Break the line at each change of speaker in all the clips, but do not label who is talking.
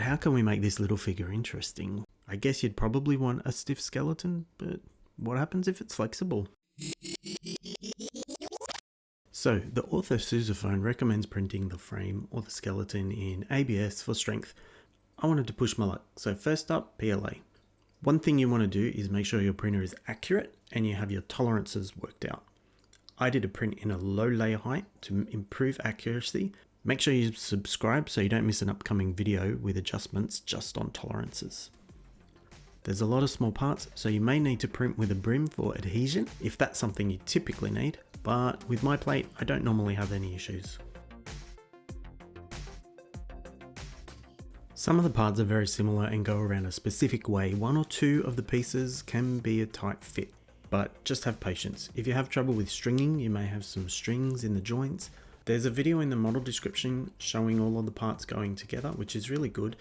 how can we make this little figure interesting? I guess you'd probably want a stiff skeleton, but what happens if it's flexible? So, the author Soozafone recommends printing the frame or the skeleton in ABS for strength. I wanted to push my luck, so first up, PLA. One thing you want to do is make sure your printer is accurate and you have your tolerances worked out. I did a print in a low layer height to improve accuracy. Make sure you subscribe so you don't miss an upcoming video with adjustments just on tolerances. There's a lot of small parts, so you may need to print with a brim for adhesion if that's something you typically need. But with my plate, I don't normally have any issues. Some of the parts are very similar and go around a specific way. One or two of the pieces can be a tight fit, but just have patience. If you have trouble with stringing, you may have some strings in the joints. There's a video in the model description showing all of the parts going together, which is really good.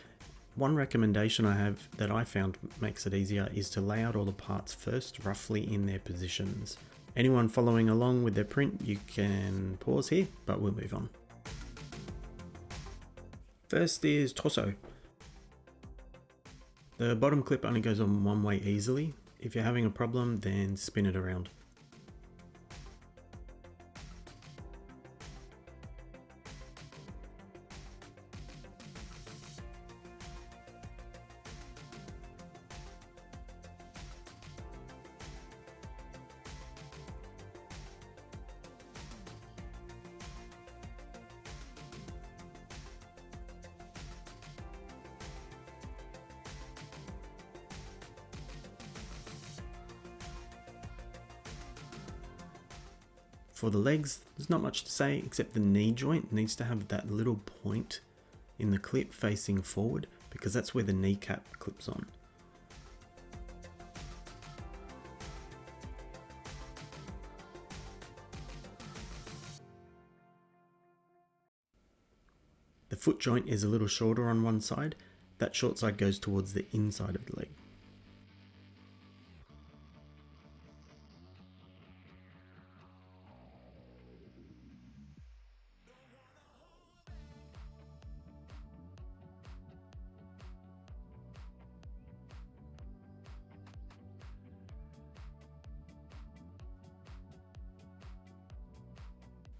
One recommendation I have that I found makes it easier is to lay out all the parts first, roughly in their positions. Anyone following along with their print, you can pause here, but we'll move on. First is torso. The bottom clip only goes on one way easily. If you're having a problem, then spin it around. For the legs, there's not much to say except the knee joint needs to have that little point in the clip facing forward because that's where the kneecap clips on. The foot joint is a little shorter on one side. That short side goes towards the inside of the leg.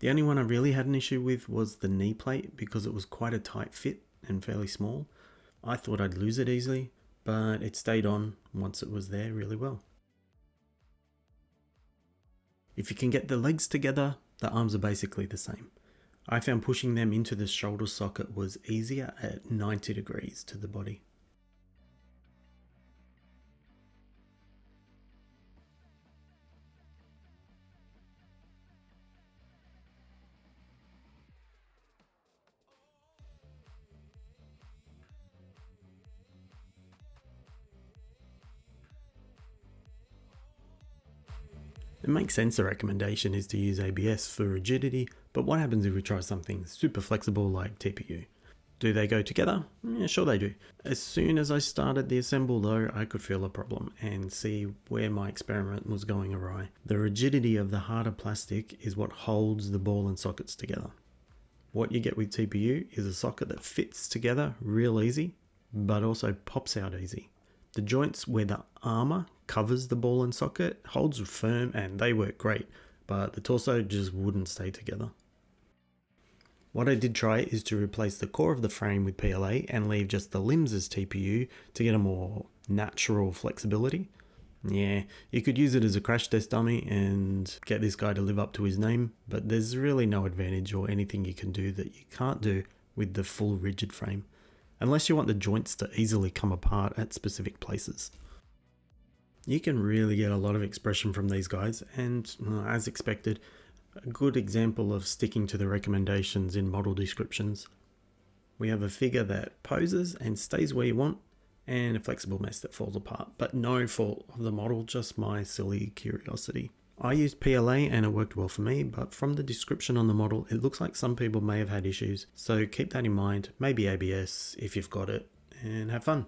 The only one I really had an issue with was the knee plate because it was quite a tight fit and fairly small. I thought I'd lose it easily, but it stayed on once it was there really well. If you can get the legs together, the arms are basically the same. I found pushing them into the shoulder socket was easier at 90 degrees to the body. It makes sense the recommendation is to use ABS for rigidity, but what happens if we try something super flexible like TPU? Do they go together? Yeah, sure they do. As soon as I started the assemble though, I could feel a problem and see where my experiment was going awry. The rigidity of the harder plastic is what holds the ball and sockets together. What you get with TPU is a socket that fits together real easy, but also pops out easy. The joints where the armour covers the ball and socket holds firm and they work great, but the torso just wouldn't stay together. What I did try is to replace the core of the frame with PLA and leave just the limbs as TPU to get a more natural flexibility. Yeah, you could use it as a crash test dummy and get this guy to live up to his name, but there's really no advantage or anything you can do that you can't do with the full rigid frame, unless you want the joints to easily come apart at specific places. You can really get a lot of expression from these guys, and as expected, a good example of sticking to the recommendations in model descriptions. We have a figure that poses and stays where you want, and a flexible mess that falls apart, but no fault of the model, just my silly curiosity. I used PLA and it worked well for me, but from the description on the model, it looks like some people may have had issues, so keep that in mind, maybe ABS if you've got it, and have fun.